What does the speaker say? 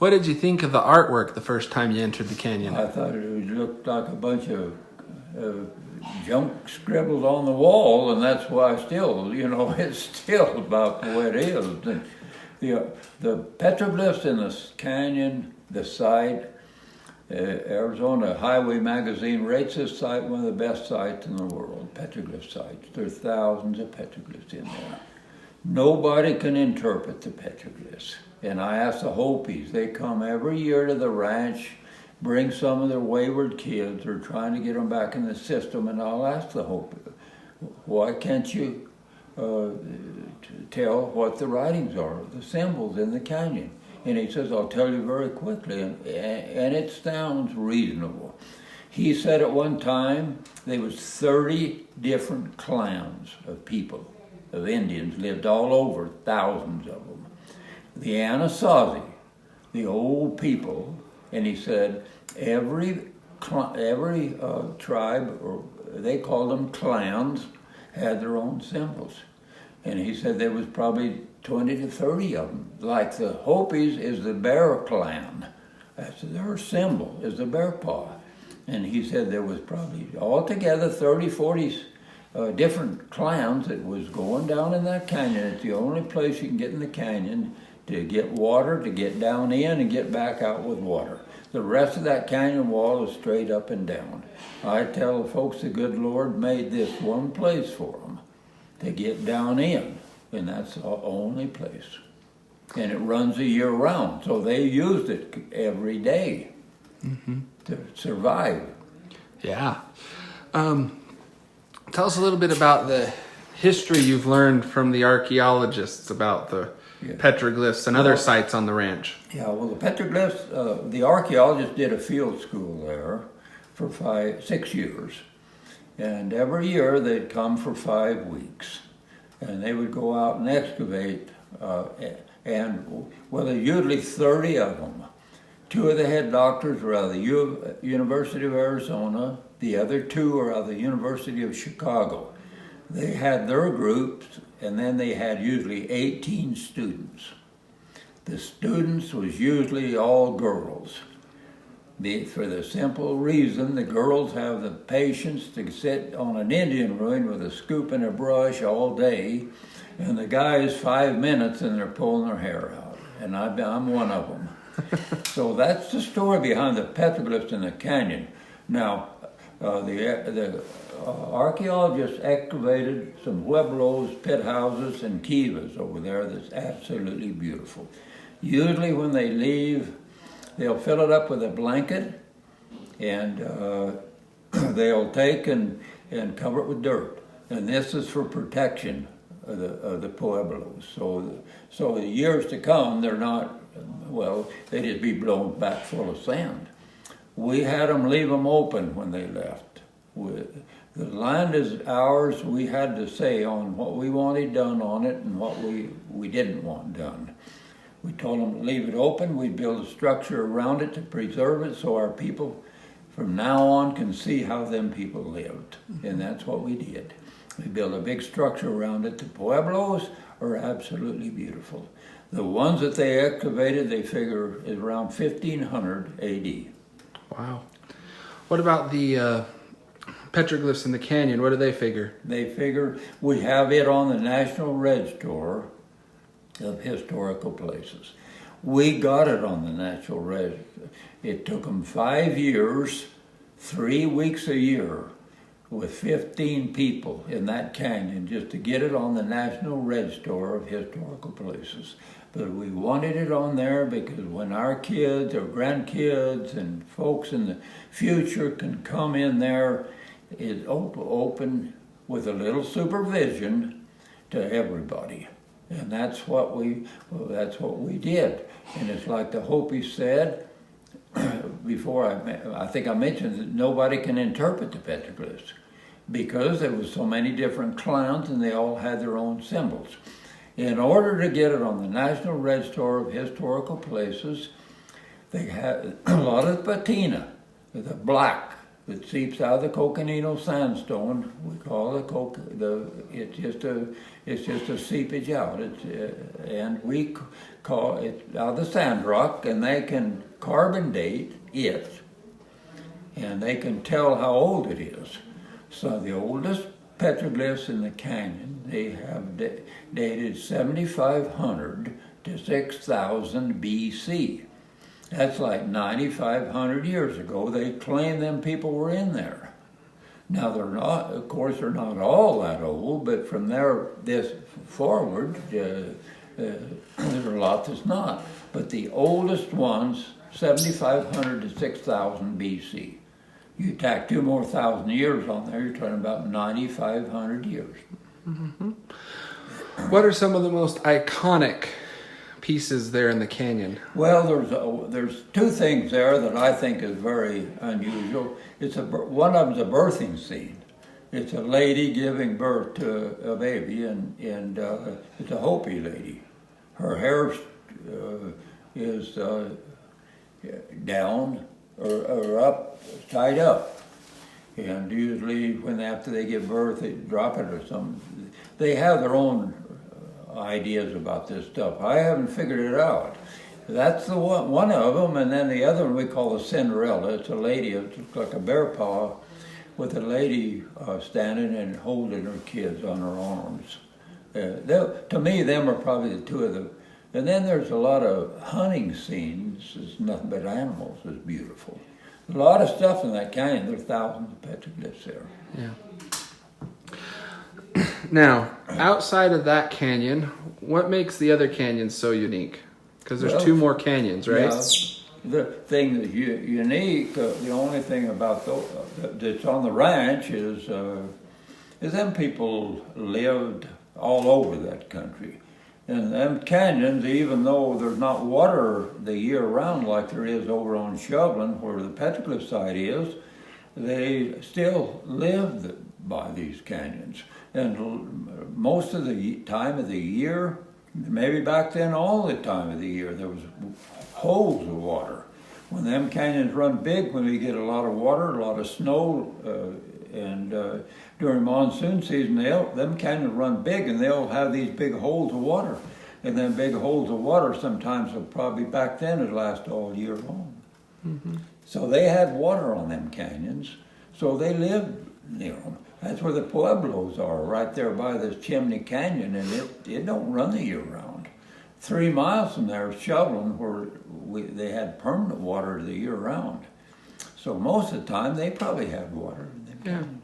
What did you think of the artwork the first time you entered the canyon? I thought it looked like a bunch of junk scribbled on the wall, and that's why still, it's still about the way it is. And the petroglyphs in the canyon, the site, Arizona Highway Magazine rates this site one of the best sites in the world, petroglyph sites. There's thousands of petroglyphs in there. Nobody can interpret the petroglyphs. And I asked the Hopis, they come every year to the ranch, bring some of their wayward kids, they're trying to get them back in the system, and I'll ask the Hopi, why can't you tell what the writings are, the symbols in the canyon? And he says, I'll tell you very quickly, and it sounds reasonable. He said at one time there was 30 different clans of people, of Indians, lived all over, thousands of them. The Anasazi, the old people, and he said every tribe, or they called them clans, had their own symbols. And he said there was probably 20 to 30 of them. Like the Hopis is the bear clan. That's their symbol, is the bear paw. And he said there was probably altogether 30, 40 different clans that was going down in that canyon. It's the only place you can get in the canyon to get water, to get down in and get back out with water. The rest of that canyon wall is straight up and down. I tell the folks the good Lord made this one place for them to get down in, and that's the only place. And it runs a year round, so they used it every day to survive. Yeah. Tell us a little bit about the history you've learned from the archaeologists about the petroglyphs and other sites on the ranch. Yeah, well, the petroglyphs, the archaeologists did a field school there for 6 years. And every year they'd come for 5 weeks. And they would go out and excavate, there's usually 30 of them. 2 of the head doctors were out of the University of Arizona. The other 2 are out of the University of Chicago. They had their groups, and then they had usually 18 students. The students was usually all girls. For the simple reason the girls have the patience to sit on an Indian ruin with a scoop and a brush all day, and the guys 5 minutes and they're pulling their hair out. And I'm one of them. So that's the story behind the petroglyphs in the canyon. Now, the archaeologists excavated some Pueblos, pit houses, and kivas over there that's absolutely beautiful. Usually when they leave, they'll fill it up with a blanket, and they'll take and cover it with dirt. And this is for protection of the Pueblos. So the years to come, they're not, they just be blown back full of sand. We had them leave them open when they left. The land is ours. We had to say on what we wanted done on it and what we didn't want done. We told them to leave it open. We'd build a structure around it to preserve it so our people from now on can see how them people lived. And that's what we did. We built a big structure around it. The Pueblos are absolutely beautiful. The ones that they excavated, they figure, is around 1500 AD. Wow. What about the petroglyphs in the canyon? What do they figure? They figure we have it on the National Register of Historical Places. We got it on the National Register. It took them 5 years, 3 weeks a year, with 15 people in that canyon just to get it on the National Register of Historical Places. But we wanted it on there because when our kids or grandkids and folks in the future can come in there, it's open with a little supervision to everybody. And that's what we did. And it's like the Hopi said before, I think I mentioned that nobody can interpret the petroglyphs because there was so many different clans and they all had their own symbols. In order to get it on the National Register of Historical Places, they had a lot of patina, the black that seeps out of the coconino sandstone. We call it it's just a seepage out. And we call it out of the sand rock, and they can carbon date it, and they can tell how old it is. So the oldest petroglyphs in the canyon, they have dated 7,500 to 6,000 BC. That's like 9,500 years ago. They claim them people were in there. Now they're not, of course, they're not all that old, but from this forward, there's a lot that's not. But the oldest ones, 7,500 to 6,000 BC. You tack 2 more thousand years on there, you're talking about 9,500 years. Mm-hmm. What are some of the most iconic pieces there in the canyon? Well, there's 2 things there that I think is very unusual. One of them's a birthing scene. It's a lady giving birth to a baby, and it's a Hopi lady. Her hair is down or up, tied up. And usually after they give birth, they drop it or something. They have their own ideas about this stuff. I haven't figured it out. That's the one of them, and then the other one we call the Cinderella. It's a lady, it looks like a bear paw, with a lady standing and holding her kids on her arms. To me, them are probably the 2 of them. And then there's a lot of hunting scenes. It's nothing but animals. It's beautiful. A lot of stuff in that canyon. There's thousands of petroglyphs there. Yeah. Now, outside of that canyon, what makes the other canyons so unique? Because there's 2 more canyons, right? Yeah, the thing that's unique, the only thing about that's on the ranch is them people lived all over that country. And them canyons, even though there's not water the year round like there is over on Chevelon, where the petroglyph site is, they still lived by these canyons. And most of the time of the year, maybe back then all the time of the year, there was holes of water. When them canyons run big, when we get a lot of water, a lot of snow, and during monsoon season, them canyons run big, and they'll have these big holes of water. And then big holes of water sometimes will probably back then would last all year long. Mm-hmm. So they had water on them canyons, so they lived near them. That's where the pueblos are, right there by this Chimney Canyon, and it don't run the year round. 3 miles from there is Chevelon, where they had permanent water the year round. So most of the time, they probably had water in them canyons.